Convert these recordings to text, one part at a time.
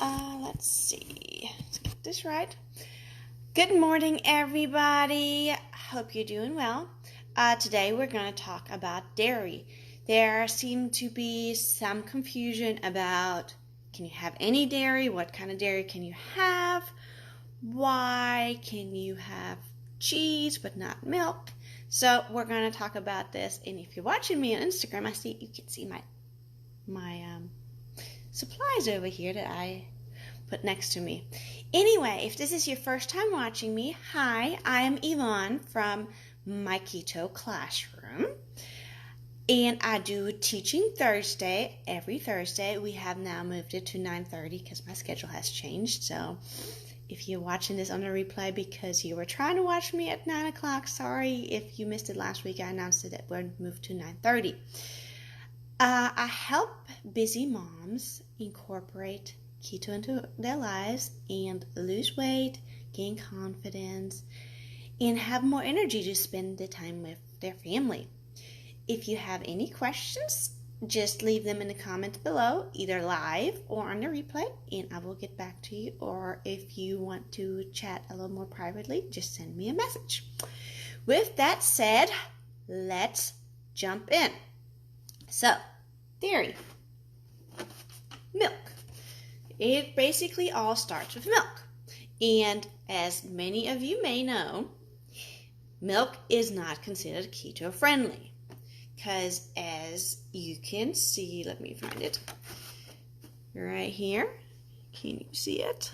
Let's see. Let's get this right. Good morning, everybody. Hope you're doing well. Today we're going to talk about dairy. There seemed to be some confusion about, can you have any dairy? What kind of dairy can you have? Why can you have cheese but not milk? So we're going to talk about this. And if you're watching me on Instagram, I see you can see my supplies over here that I put next to me. Anyway, if this is your first time watching me, hi, I am Yvonne from my keto classroom. And I do teaching Thursday, every Thursday. We have now moved it to 9:30 because my schedule has changed. So if you're watching this on a replay because you were trying to watch me at 9 o'clock, sorry if you missed it last week. I announced it that we're moved to 9:30. I help busy moms incorporate keto into their lives and lose weight, gain confidence, and have more energy to spend the time with their family. If you have any questions, just leave them in the comments below, either live or on the replay, and I will get back to you. Or if you want to chat a little more privately, just send me a message. With that said, let's jump in. So, dairy, milk. It basically all starts with milk. And as many of you may know, milk is not considered keto friendly. Because as you can see, let me find it right here. Can you see it?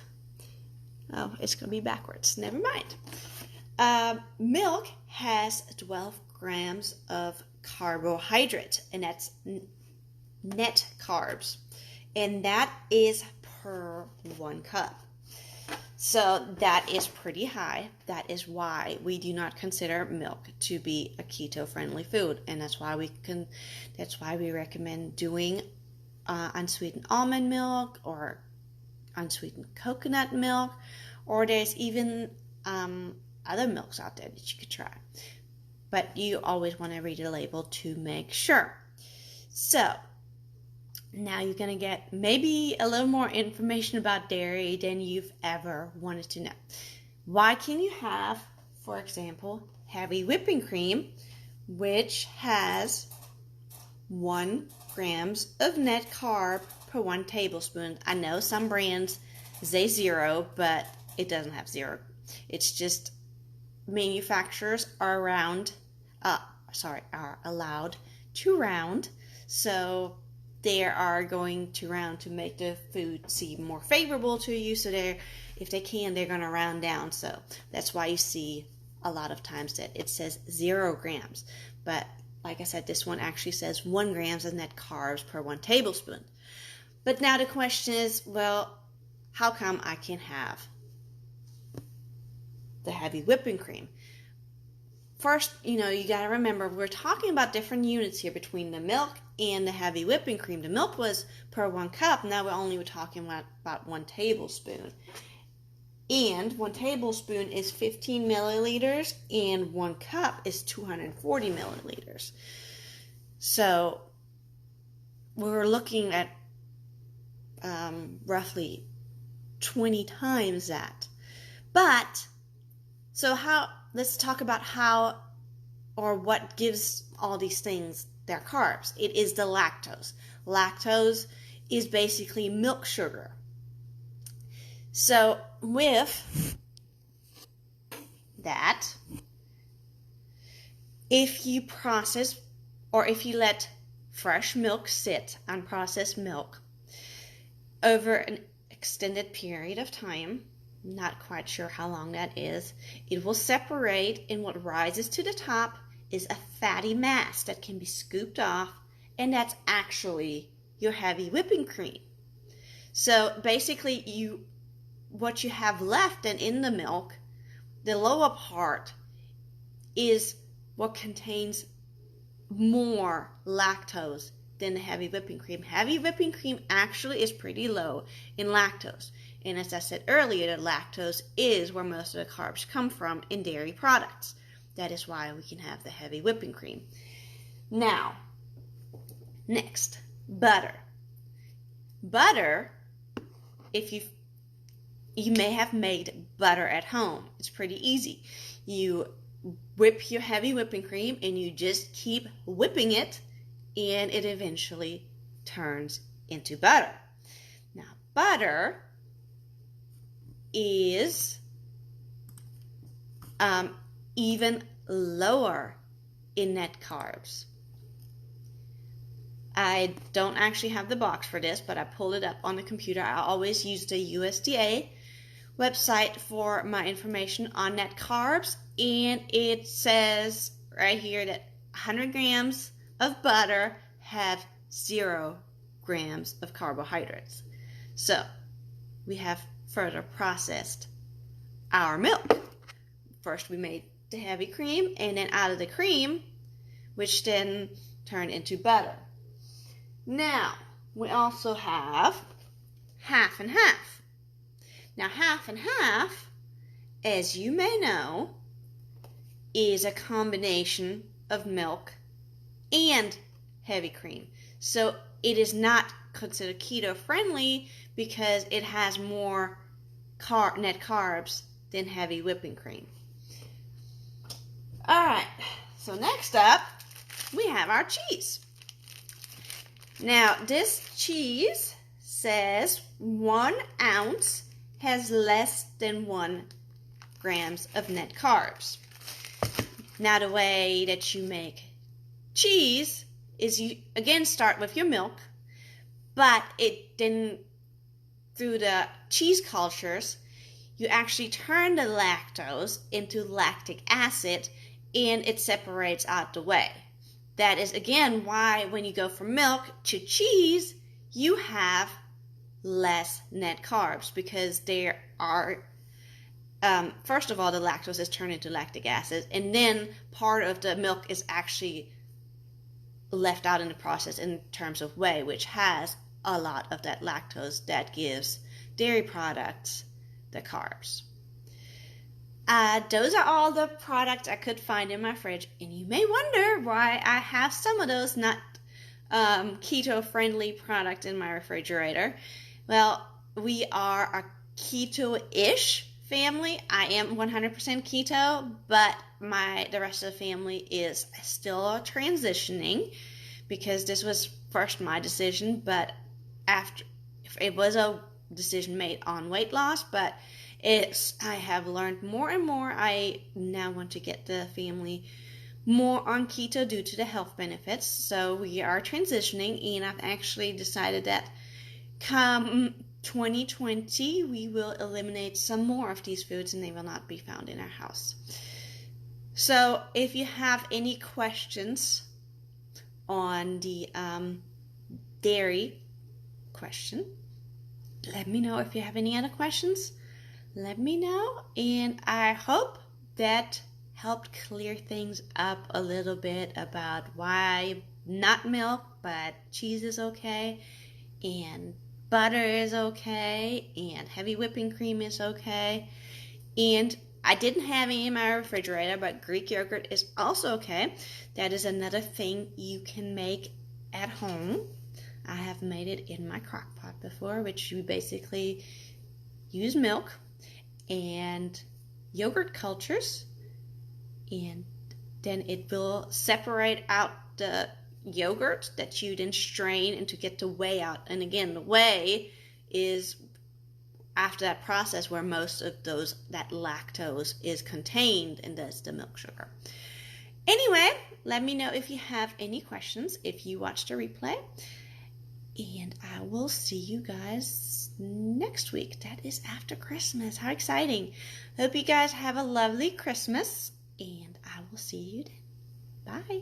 Oh, it's going to be backwards. Never mind. Milk has 12 grams of carbohydrate, and that's net carbs, and that is per 1 cup. So that is pretty high. That is why we do not consider milk to be a keto friendly food, and that's why we recommend doing unsweetened almond milk or unsweetened coconut milk, or there's even other milks out there that you could try. But you always want to read the label to make sure. So now you're going to get maybe a little more information about dairy than you've ever wanted to know. Why can you have, for example, heavy whipping cream, which has 1 grams of net carb per 1 tablespoon? I know some brands say 0, but it doesn't have 0. It's just manufacturers are allowed to round, so they are going to round to make the food seem more favorable to you. So if they can, they're going to round down. So that's why you see a lot of times that it says 0 grams. But like I said, this one actually says 1 grams of net carbs per 1 tablespoon. But now the question is, well, how come I can have the heavy whipping cream? First, you got to remember, we're talking about different units here between the milk and the heavy whipping cream. The milk was per 1 cup. Now we're talking about 1 tablespoon. And 1 tablespoon is 15 milliliters, and 1 cup is 240 milliliters. So we're looking at roughly 20 times that. But, let's talk about how or what gives all these things their carbs. It is the lactose. Lactose is basically milk sugar. So with that, if you process or if you let fresh milk sit, unprocessed milk, over an extended period of time, not quite sure how long that is, it will separate, and what rises to the top is a fatty mass that can be scooped off, and that's actually your heavy whipping cream. So basically what you have left and in the milk, the lower part is what contains more lactose than the heavy whipping cream. Heavy whipping cream actually is pretty low in lactose. And as I said earlier, the lactose is where most of the carbs come from in dairy products. That is why we can have the heavy whipping cream. Now, next, butter. Butter if you may have made butter at home. It's pretty easy. You whip your heavy whipping cream and you just keep whipping it, and it eventually turns into butter. Now, butter is even lower in net carbs. I don't actually have the box for this, but I pulled it up on the computer. I always use the USDA website for my information on net carbs, and it says right here that 100 grams of butter have 0 grams of carbohydrates. So we have further processed our milk. First we made the heavy cream, and then out of the cream, which then turned into butter. Now, we also have half and half. Now, half and half, as you may know, is a combination of milk and heavy cream. So it is not considered keto friendly because it has more net carbs than heavy whipping cream. All right, so next up, we have our cheese. Now, this cheese says 1 ounce has less than 1 grams of net carbs. Now, the way that you make cheese is you, again, start with your milk, but then through the cheese cultures, you actually turn the lactose into lactic acid, and it separates out the whey. That is, again, why when you go from milk to cheese, you have less net carbs, because there are, first of all, the lactose is turned into lactic acid, and then part of the milk is actually left out in the process in terms of whey, which has a lot of that lactose that gives dairy products the carbs. Those are all the products I could find in my fridge, and you may wonder why I have some of those not keto-friendly products in my refrigerator. Well, we are a keto-ish family. I am 100% keto, but the rest of the family is still transitioning, because this was first my decision, but after it was a decision made on weight loss, but I have learned more and more. I now want to get the family more on keto due to the health benefits. So we are transitioning, and I've actually decided that come 2020, we will eliminate some more of these foods, and they will not be found in our house. So if you have any questions on the dairy question, let me know. If you have any other questions, let me know, and I hope that helped clear things up a little bit about why not milk, but cheese is okay, and butter is okay, and heavy whipping cream is okay. And I didn't have any in my refrigerator, but Greek yogurt is also okay. That is another thing you can make at home. I have made it in my crock pot before, which you basically use milk and yogurt cultures, and then it will separate out the yogurt that you then strain and to get the whey out. And again, the whey is after that process where most of that lactose is contained, and that's the milk sugar. Anyway, let me know if you have any questions if you watched the replay, and I will see you guys next week. That is after Christmas. How exciting. Hope you guys have a lovely Christmas, and I will see you then. Bye.